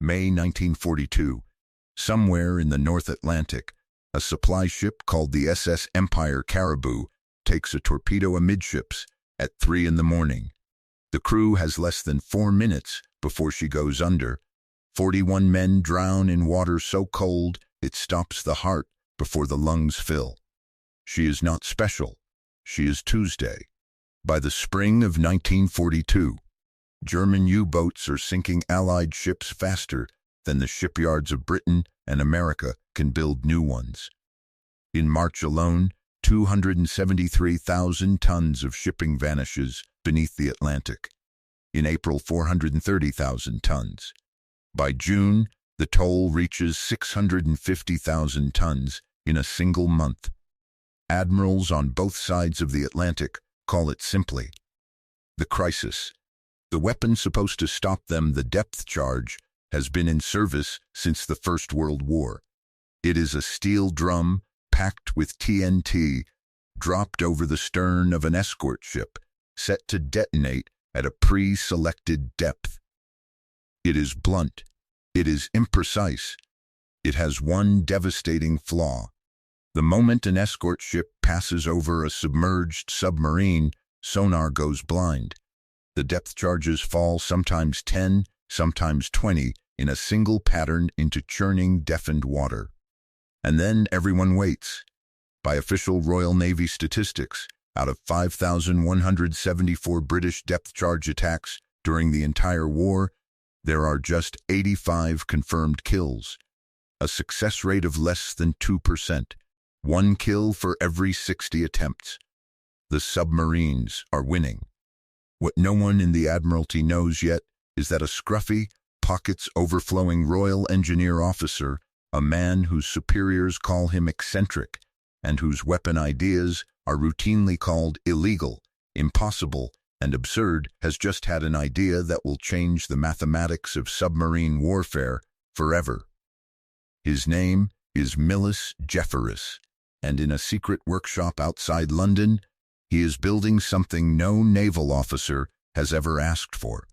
May 1942. Somewhere in the North Atlantic, a supply ship called the SS Empire Caribou takes a torpedo amidships at 3 in the morning. The crew has less than 4 minutes before she goes under. 41 men drown in water so cold it stops the heart before the lungs fill. She is not special. She is Tuesday. By the spring of 1942, German U-boats are sinking Allied ships faster than the shipyards of Britain and America can build new ones. In March alone, 273,000 tons of shipping vanishes beneath the Atlantic. In April, 430,000 tons. By June, the toll reaches 650,000 tons in a single month. Admirals on both sides of the Atlantic call it simply the crisis. The weapon supposed to stop them, the depth charge, has been in service since the First World War. It is a steel drum packed with TNT, dropped over the stern of an escort ship, set to detonate at a pre-selected depth. It is blunt. It is imprecise. It has one devastating flaw. The moment an escort ship passes over a submerged submarine, sonar goes blind. The depth charges fall sometimes 10, sometimes 20, in a single pattern into churning, deafened water. And then everyone waits. By official Royal Navy statistics, out of 5,174 British depth charge attacks during the entire war, there are just 85 confirmed kills, a success rate of less than 2%, 1 kill for every 60 attempts. The submarines are winning. What no one in the Admiralty knows yet is that a scruffy, pockets-overflowing Royal Engineer officer, a man whose superiors call him eccentric, and whose weapon ideas are routinely called illegal, impossible, and absurd, has just had an idea that will change the mathematics of submarine warfare forever. His name is Millis Jefferis, and in a secret workshop outside London, he is building something no naval officer has ever asked for.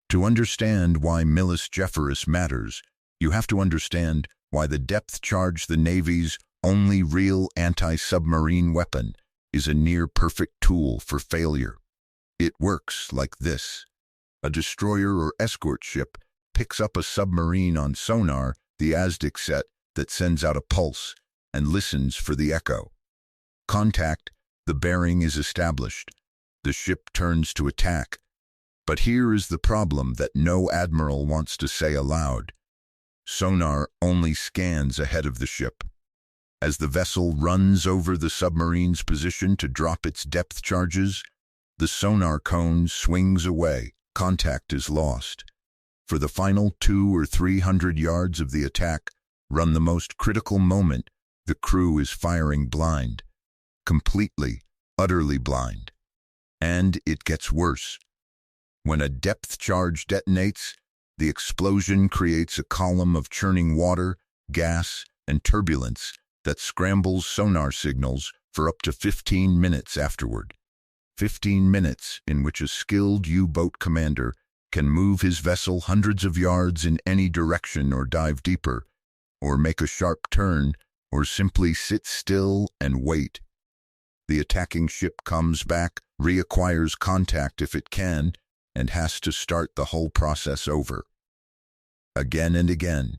To understand why Millis Jefferis matters, you have to understand why the depth charge, the Navy's only real anti-submarine weapon, is a near-perfect tool for failure. It works like this. A destroyer or escort ship picks up a submarine on sonar, the ASDIC set that sends out a pulse, and listens for the echo. Contact, the bearing is established. The ship turns to attack. But here is the problem that no admiral wants to say aloud. Sonar only scans ahead of the ship. As the vessel runs over the submarine's position to drop its depth charges, the sonar cone swings away. Contact is lost. For the final 200 or 300 yards of the attack, run the most critical moment, the crew is firing blind. Completely, utterly blind. And it gets worse. When a depth charge detonates, the explosion creates a column of churning water, gas, and turbulence that scrambles sonar signals for up to 15 minutes afterward. 15 minutes in which a skilled U-boat commander can move his vessel hundreds of yards in any direction or dive deeper, or make a sharp turn, or simply sit still and wait. The attacking ship comes back, reacquires contact if it can, and has to start the whole process over. Again and again.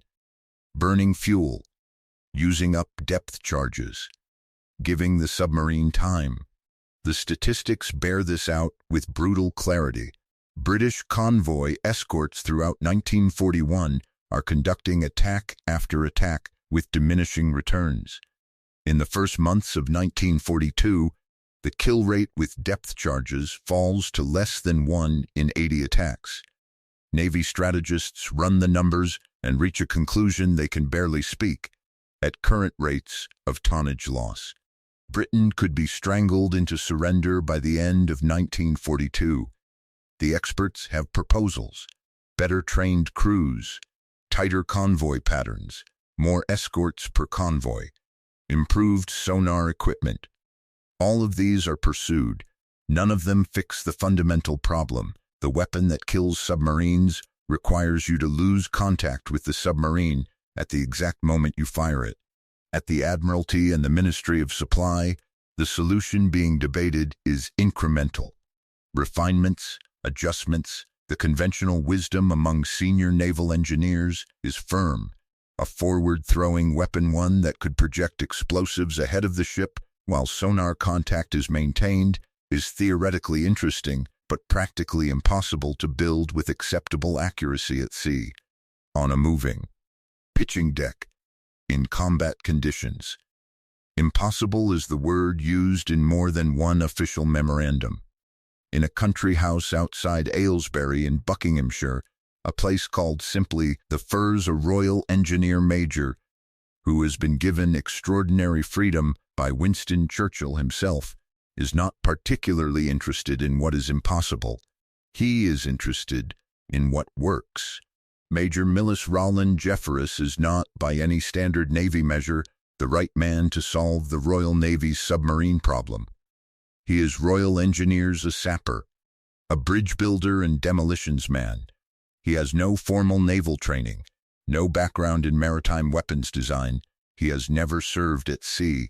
Burning fuel, using up depth charges, giving the submarine time. The statistics bear this out with brutal clarity. British convoy escorts throughout 1941 are conducting attack after attack with diminishing returns. In the first months of 1942, the kill rate with depth charges falls to less than 1 in 80 attacks. Navy strategists run the numbers and reach a conclusion they can barely speak. At current rates of tonnage loss, Britain could be strangled into surrender by the end of 1942. The experts have proposals: better trained crews, tighter convoy patterns, more escorts per convoy, improved sonar equipment. All of these are pursued. None of them fix the fundamental problem. The weapon that kills submarines requires you to lose contact with the submarine at the exact moment you fire it. At the Admiralty and the Ministry of Supply, the solution being debated is incremental. Refinements, adjustments, the conventional wisdom among senior naval engineers is firm. A forward-throwing weapon, one that could project explosives ahead of the ship while sonar contact is maintained, is theoretically interesting, but practically impossible to build with acceptable accuracy at sea, on a moving pitching deck, in combat conditions. Impossible is the word used in more than one official memorandum. In a country house outside Aylesbury in Buckinghamshire, a place called simply the Firs, a Royal Engineer Major, who has been given extraordinary freedom by Winston Churchill himself, is not particularly interested in what is impossible. He is interested in what works. Major Millis Rowland Jefferis is not, by any standard Navy measure, the right man to solve the Royal Navy's submarine problem. He is Royal Engineers a sapper, a bridge builder and demolitions man. He has no formal naval training, no background in maritime weapons design. He has never served at sea.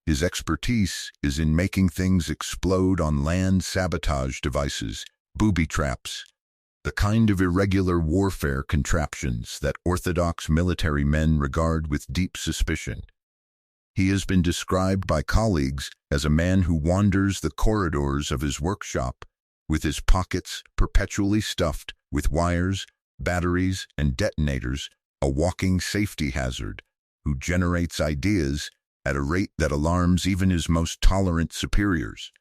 His expertise is in making things explode on land, sabotage devices, booby traps, the kind of irregular warfare contraptions that orthodox military men regard with deep suspicion. He has been described by colleagues as a man who wanders the corridors of his workshop with his pockets perpetually stuffed with wires, batteries, and detonators, a walking safety hazard, who generates ideas at a rate that alarms even his most tolerant superiors.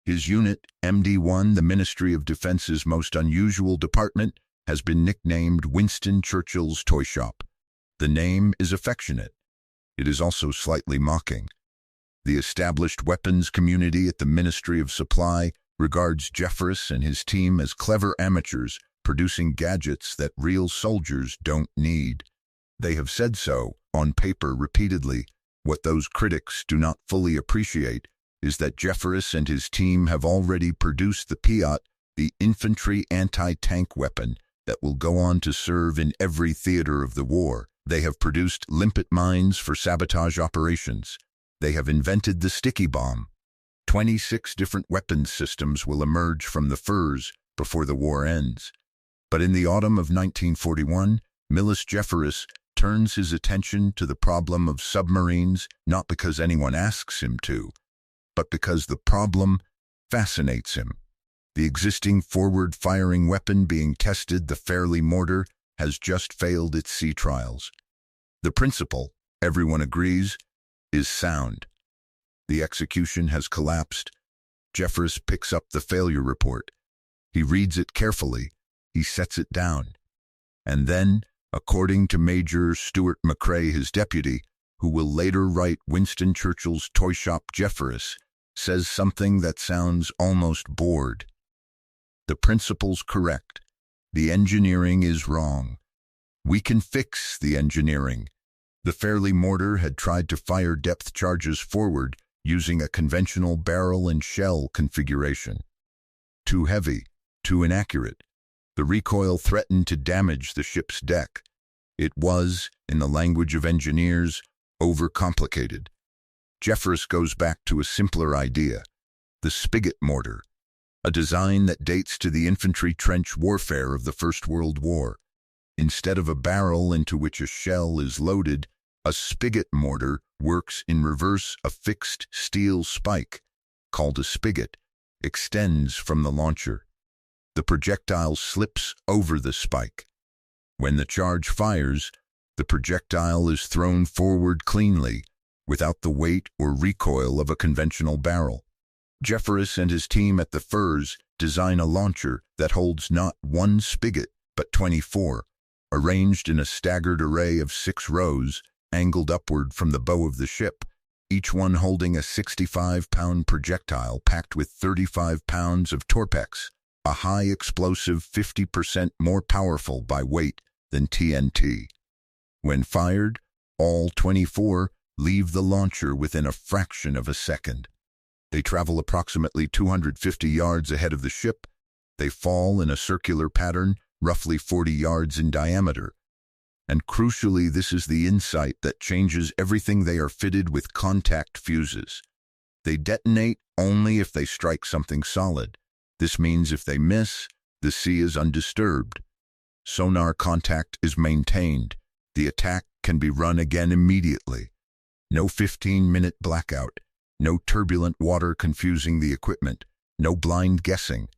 His unit, MD1, the Ministry of Defense's most unusual department, has been nicknamed Winston Churchill's Toy Shop. The name is affectionate. It is also slightly mocking. The established weapons community at the Ministry of Supply regards Jefferis and his team as clever amateurs producing gadgets that real soldiers don't need. They have said so, on paper repeatedly. What those critics do not fully appreciate is that Jefferis and his team have already produced the Spigot, the infantry anti-tank weapon that will go on to serve in every theater of the war. They have produced limpet mines for sabotage operations. They have invented the sticky bomb. 26 different weapons systems will emerge from the Firs before the war ends. But in the autumn of 1941, Millis Jefferis turns his attention to the problem of submarines, not because anyone asks him to, but because the problem fascinates him. The existing forward-firing weapon being tested, the Fairley mortar, has just failed its sea trials. The principle, everyone agrees, is sound. The execution has collapsed. Jefferis picks up the failure report. He reads it carefully. He sets it down. And then, according to Major Stuart McCrae, his deputy, who will later write Winston Churchill's Toy Shop, Jefferis says something that sounds almost bored. The principle's correct. The engineering is wrong. We can fix the engineering. The Fairley mortar had tried to fire depth charges forward using a conventional barrel and shell configuration. Too heavy, too inaccurate. The recoil threatened to damage the ship's deck. It was, in the language of engineers, overcomplicated. Jefferis goes back to a simpler idea, the Spigot mortar, a design that dates to the infantry trench warfare of the First World War. Instead of a barrel into which a shell is loaded, a Spigot mortar works in reverse. A fixed steel spike, called a spigot, extends from the launcher. The projectile slips over the spike. When the charge fires, the projectile is thrown forward cleanly, without the weight or recoil of a conventional barrel. Jefferis and his team at the Firs design a launcher that holds not one spigot, but 24, arranged in a staggered array of 6 rows, angled upward from the bow of the ship, each one holding a 65-pound projectile packed with 35 pounds of Torpex, a high explosive 50% more powerful by weight than TNT. When fired, all 24 leave the launcher within a fraction of a second. They travel approximately 250 yards ahead of the ship. They fall in a circular pattern roughly 40 yards in diameter. And crucially, this is the insight that changes everything. They are fitted with contact fuses. They detonate only if they strike something solid. This means if they miss, the sea is undisturbed. Sonar contact is maintained. The attack can be run again immediately. No 15-minute blackout. No turbulent water confusing the equipment. No blind guessing.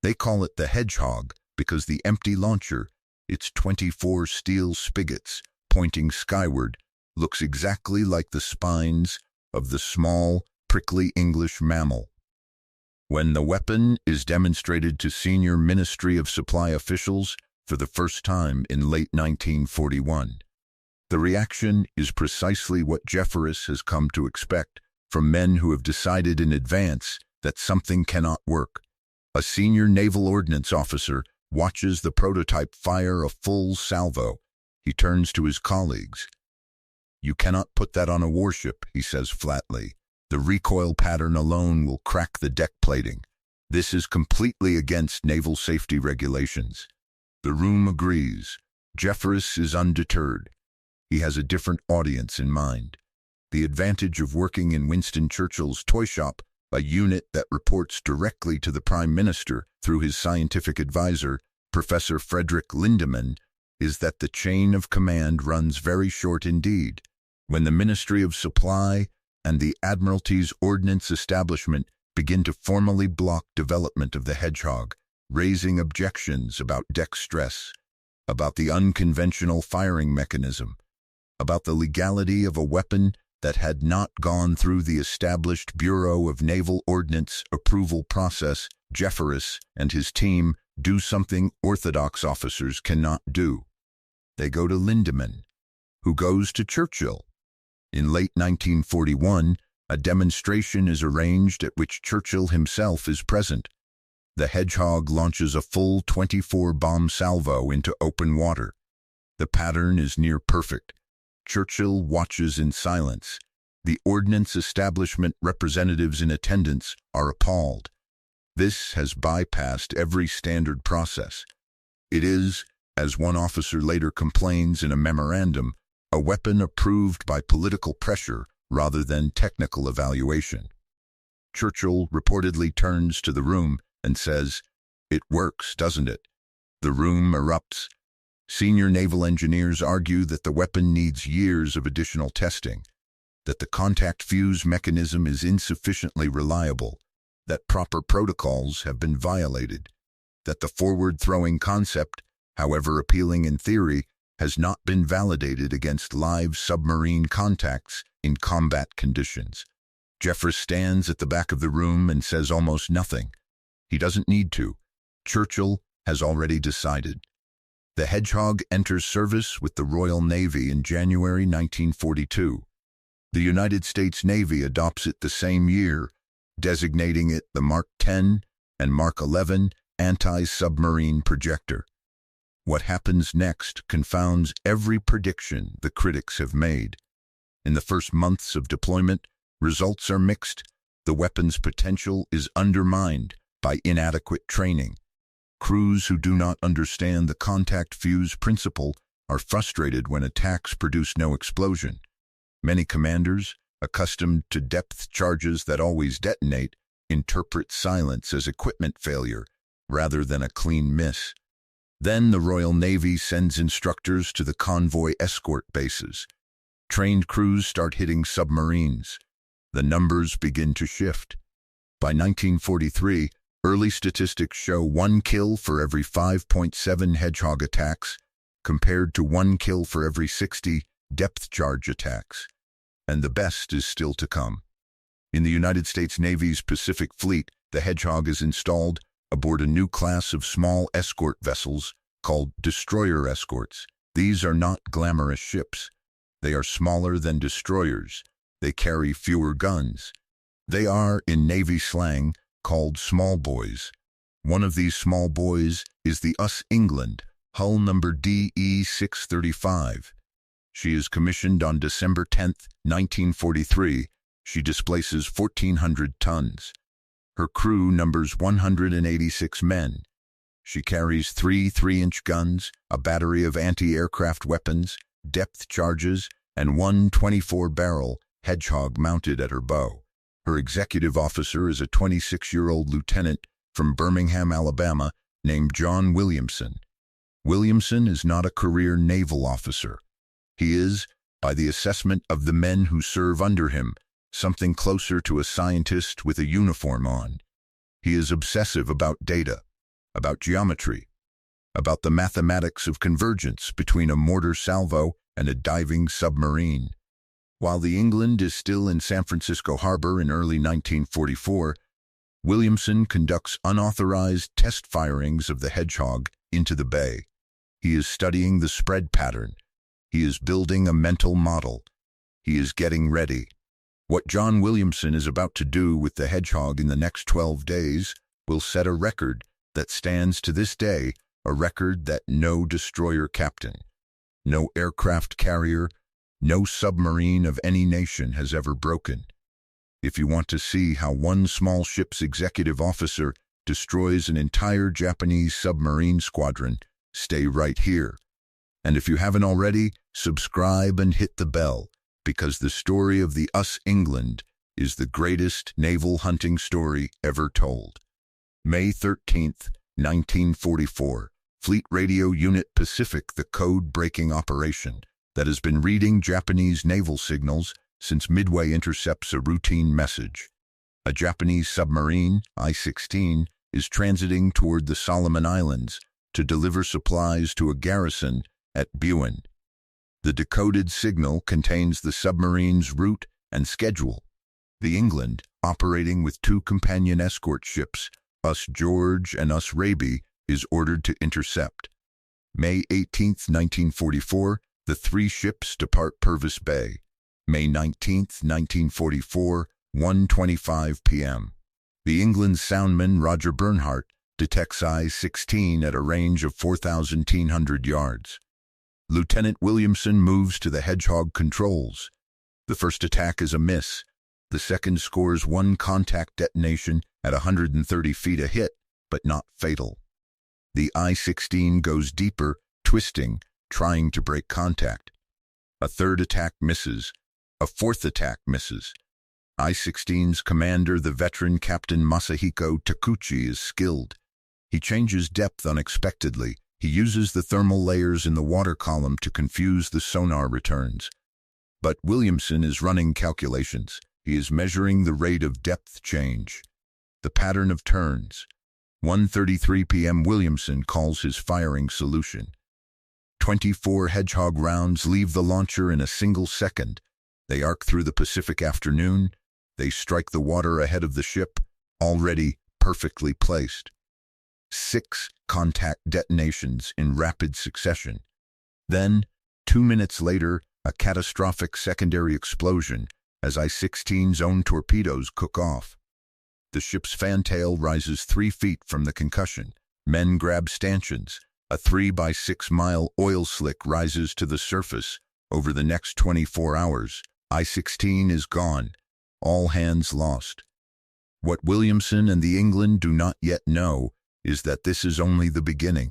They call it the Hedgehog because the empty launcher, its 24 steel spigots pointing skyward, looks exactly like the spines of the small, prickly English mammal. When the weapon is demonstrated to senior Ministry of Supply officials for the first time in late 1941, the reaction is precisely what Jefferis has come to expect from men who have decided in advance that something cannot work. A senior naval ordnance officer watches the prototype fire a full salvo. He turns to his colleagues. "You cannot put that on a warship," he says flatly. "The recoil pattern alone will crack the deck plating. This is completely against naval safety regulations." The room agrees. Jefferis is undeterred. He has a different audience in mind. The advantage of working in Winston Churchill's toy shop, a unit that reports directly to the Prime Minister through his scientific advisor, Professor Frederick Lindemann, is that the chain of command runs very short indeed. When the Ministry of Supply and the Admiralty's Ordnance Establishment begin to formally block development of the Hedgehog, raising objections about deck stress, about the unconventional firing mechanism, about the legality of a weapon that had not gone through the established Bureau of Naval Ordnance approval process, Jefferis and his team do something orthodox officers cannot do. They go to Lindemann, who goes to Churchill. In late 1941, a demonstration is arranged at which Churchill himself is present. The Hedgehog launches a full 24-bomb salvo into open water. The pattern is near perfect. Churchill watches in silence. The ordnance establishment representatives in attendance are appalled. This has bypassed every standard process. It is, as one officer later complains in a memorandum, a weapon approved by political pressure rather than technical evaluation. Churchill reportedly turns to the room and says, "It works, doesn't it?" The room erupts. Senior naval engineers argue that the weapon needs years of additional testing, that the contact fuse mechanism is insufficiently reliable, that proper protocols have been violated, that the forward-throwing concept, however appealing in theory, has not been validated against live submarine contacts in combat conditions. Jefferis stands at the back of the room and says almost nothing. He doesn't need to. Churchill has already decided. The Hedgehog enters service with the Royal Navy in January 1942. The United States Navy adopts it the same year, designating it the Mark 10 and Mark 11 anti-submarine projector. What happens next confounds every prediction the critics have made. In the first months of deployment, results are mixed. The weapon's potential is undermined by inadequate training. Crews who do not understand the contact fuse principle are frustrated when attacks produce no explosion. Many commanders, accustomed to depth charges that always detonate, interpret silence as equipment failure rather than a clean miss. Then the Royal Navy sends instructors to the convoy escort bases. Trained crews start hitting submarines. The numbers begin to shift. By 1943, early statistics show 1 kill for every 5.7 Hedgehog attacks, compared to 1 kill for every 60 depth charge attacks. And the best is still to come. In the United States Navy's Pacific Fleet, the Hedgehog is installed aboard a new class of small escort vessels called destroyer escorts. These are not glamorous ships. They are smaller than destroyers. They carry fewer guns. They are, in Navy slang, called small boys. One of these small boys is the USS England, hull number DE 635. She is commissioned on December 10, 1943. She displaces 1,400 tons. Her crew numbers 186 men. She carries three 3-inch guns, a battery of anti-aircraft weapons, depth charges, and one 24-barrel Hedgehog mounted at her bow. Her executive officer is a 26-year-old lieutenant from Birmingham, Alabama, named John Williamson. Williamson is not a career naval officer. He is, by the assessment of the men who serve under him, something closer to a scientist with a uniform on. He is obsessive about data, about geometry, about the mathematics of convergence between a mortar salvo and a diving submarine. While the England is still in San Francisco Harbor in early 1944, Williamson conducts unauthorized test firings of the Hedgehog into the bay. He is studying the spread pattern. He is building a mental model. He is getting ready. What John Williamson is about to do with the Hedgehog in the next 12 days will set a record that stands to this day, a record that no destroyer captain, no aircraft carrier, no submarine of any nation has ever broken. If you want to see how one small ship's executive officer destroys an entire Japanese submarine squadron, stay right here. And if you haven't already, subscribe and hit the bell, because the story of the USS England is the greatest naval hunting story ever told. May 13, 1944, Fleet Radio Unit Pacific, the code-breaking operation that has been reading Japanese naval signals since Midway intercepts a routine message. A Japanese submarine, I-16, is transiting toward the Solomon Islands to deliver supplies to a garrison at Buin. The decoded signal contains the submarine's route and schedule. The England, operating with two companion escort ships, US George and US Raby, is ordered to intercept. May 18, 1944, the three ships depart Purvis Bay. May 19, 1944, 1:25 p.m. The England's soundman Roger Bernhardt detects I-16 at a range of 4,100 yards. Lieutenant Williamson moves to the Hedgehog controls. The first attack is a miss. The second scores one contact detonation at 130 feet a hit, but not fatal. The I-16 goes deeper, twisting, trying to break contact. A third attack misses. A fourth attack misses. I-16's commander, the veteran Captain Masahiko Takuchi, is skilled. He changes depth unexpectedly. He uses the thermal layers in the water column to confuse the sonar returns. But Williamson is running calculations. He is measuring the rate of depth change, the pattern of turns. 1:33 p.m. Williamson calls his firing solution. 24 Hedgehog rounds leave the launcher in a single second. They arc through the Pacific afternoon. They strike the water ahead of the ship, already perfectly placed. 6 contact detonations in rapid succession. Then, 2 minutes later, a catastrophic secondary explosion as I-16's own torpedoes cook off. The ship's fantail rises 3 feet from the concussion. Men grab stanchions. A 3-by-6-mile oil slick rises to the surface. Over the next 24 hours, I-16 is gone. All hands lost. What Williamson and the England do not yet know is that this is only the beginning.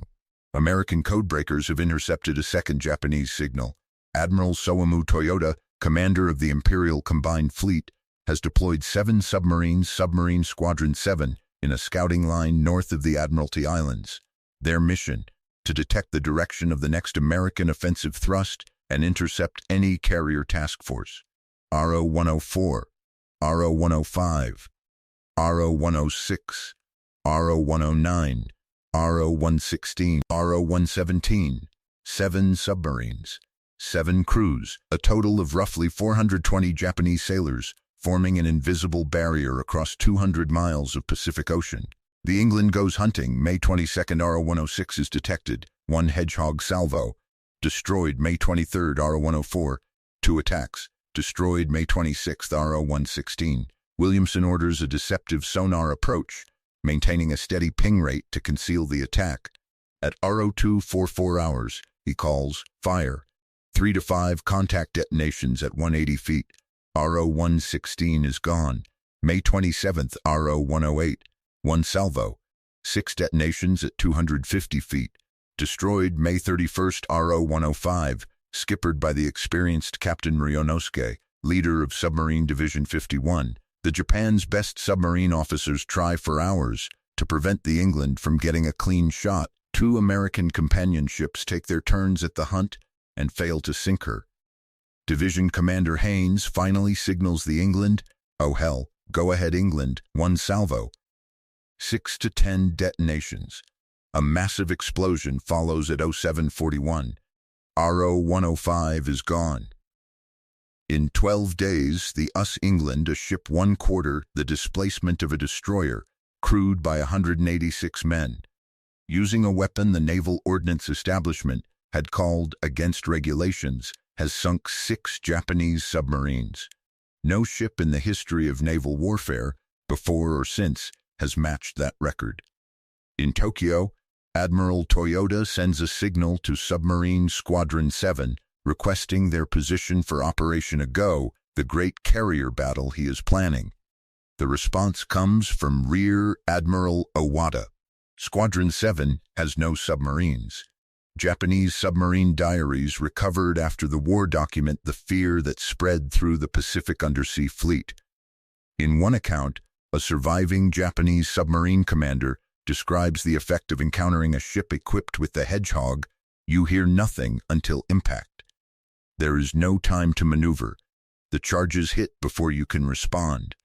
American codebreakers have intercepted a second Japanese signal. Admiral Soamu Toyota, commander of the Imperial Combined Fleet, has deployed 7 submarines, Submarine Squadron 7, in a scouting line north of the Admiralty Islands. Their mission, to detect the direction of the next American offensive thrust and intercept any carrier task force. RO-104, RO-105, RO-106, RO-109, RO-116, RO-117, 7 submarines, 7 crews, a total of roughly 420 Japanese sailors, forming an invisible barrier across 200 miles of Pacific Ocean. The England goes hunting. May 22nd, RO-106 is detected. 1 Hedgehog salvo. Destroyed May 23rd, RO-104. 2 attacks. Destroyed May 26th, RO-116. Williamson orders a deceptive sonar approach, maintaining a steady ping rate to conceal the attack. At RO-244 hours, he calls, fire. 3 to 5 contact detonations at 180 feet. RO-116 is gone. May 27th, RO-108. 1 salvo. 6 detonations at 250 feet. Destroyed May 31st RO-105, skippered by the experienced Captain Ryunosuke, leader of Submarine Division 51. The Japan's best submarine officers try for hours to prevent the England from getting a clean shot. 2 American companion ships take their turns at the hunt and fail to sink her. Division Commander Haynes finally signals the England, "Oh hell, go ahead England," 1 salvo. 6 to 10 detonations. A massive explosion follows at 0741. RO-105 is gone. In 12 days, the US England, a ship 1/4 the displacement of a destroyer, crewed by 186 men. Using a weapon the Naval Ordnance Establishment had called against regulations, has sunk 6 Japanese submarines. No ship in the history of naval warfare, before or since, has matched that record. In Tokyo, Admiral Toyoda sends a signal to submarine Squadron 7, requesting their position for Operation Ago, the great carrier battle he is planning. The response comes from Rear Admiral Owada. Squadron 7 has no submarines. Japanese submarine diaries recovered after the war document the fear that spread through the Pacific Undersea Fleet. In one account, a surviving Japanese submarine commander describes the effect of encountering a ship equipped with the Hedgehog. You hear nothing until impact. There is no time to maneuver. The charges hit before you can respond.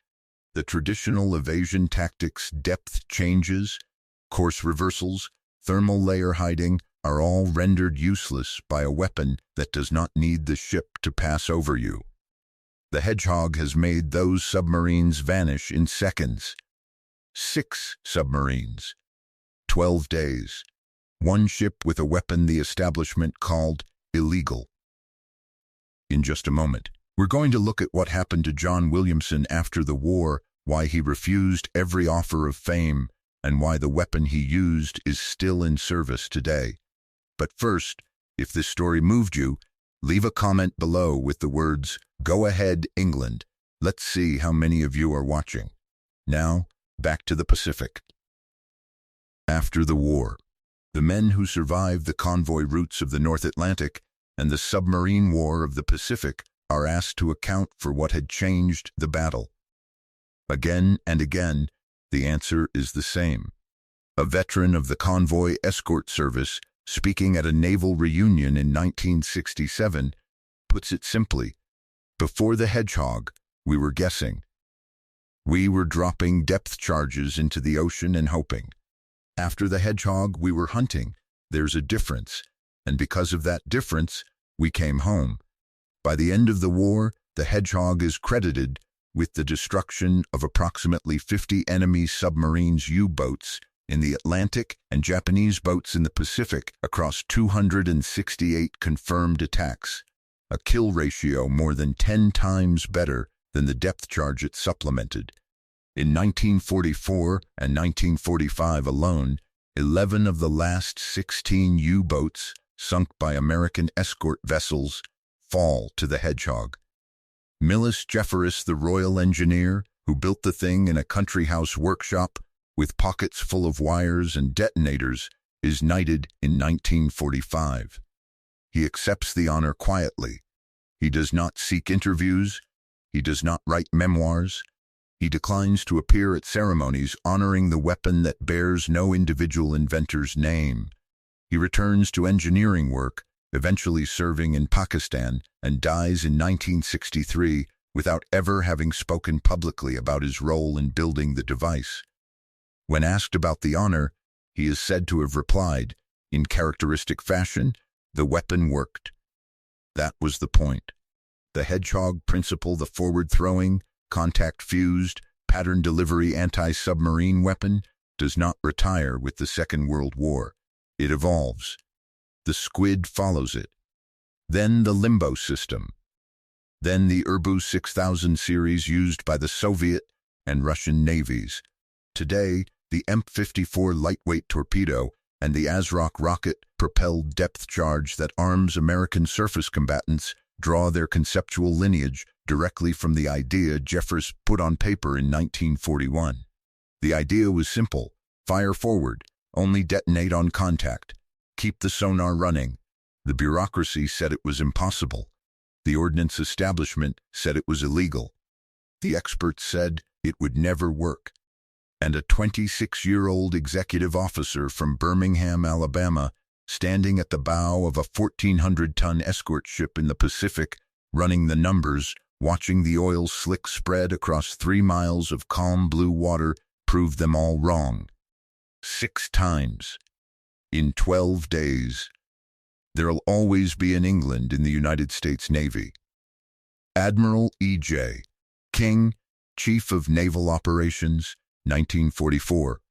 The traditional evasion tactics, depth changes, course reversals, thermal layer hiding, are all rendered useless by a weapon that does not need the ship to pass over you. The Hedgehog has made those submarines vanish in seconds. 6 submarines. 12 days. 1 ship with a weapon the establishment called illegal. In just a moment, we're going to look at what happened to John Williamson after the war, why he refused every offer of fame, and why the weapon he used is still in service today. But first, if this story moved you, leave a comment below with the words, "Go ahead, England." Let's see how many of you are watching. Now, back to the Pacific. After the war, the men who survived the convoy routes of the North Atlantic and the submarine war of the Pacific are asked to account for what had changed the battle. Again and again, the answer is the same. A veteran of the convoy escort service, speaking at a naval reunion in 1967, puts it simply, "Before the Hedgehog, we were guessing. We were dropping depth charges into the ocean and hoping. After the Hedgehog, we were hunting. There's a difference, and because of that difference, we came home." By the end of the war, the Hedgehog is credited with the destruction of approximately 50 enemy submarines U-boats in the Atlantic and Japanese boats in the Pacific across 268 confirmed attacks, a kill ratio more than 10 times better than the depth charge it supplemented. In 1944 and 1945 alone, 11 of the last 16 U-boats sunk by American escort vessels fall to the Hedgehog. Millis Jefferis, the Royal Engineer, who built the thing in a country house workshop with pockets full of wires and detonators, is knighted in 1945. He accepts the honor quietly. He does not seek interviews. He does not write memoirs. He declines to appear at ceremonies honoring the weapon that bears no individual inventor's name. He returns to engineering work, eventually serving in Pakistan, and dies in 1963 without ever having spoken publicly about his role in building the device. When asked about the honor, he is said to have replied, in characteristic fashion, "The weapon worked." That was the point. The Hedgehog principle, the forward-throwing, contact-fused, pattern delivery anti-submarine weapon, does not retire with the Second World War. It evolves. The Squid follows it. Then the Limbo system. Then the Irbu 6000 series used by the Soviet and Russian navies. Today, the M54 lightweight torpedo and the ASROC rocket-propelled depth charge that arms American surface combatants draw their conceptual lineage directly from the idea Jefferis put on paper in 1941. The idea was simple: Fire forward. Only detonate on contact. Keep the sonar running. The bureaucracy said it was impossible. The ordnance establishment said it was illegal. The experts said it would never work. And a 26-year-old executive officer from Birmingham, Alabama, standing at the bow of a 1,400-ton escort ship in the Pacific, running the numbers, watching the oil slick spread across 3 miles of calm blue water, proved them all wrong. 6 times. In 12 days. There'll always be an England in the United States Navy. Admiral E.J. King, Chief of Naval Operations, 1944.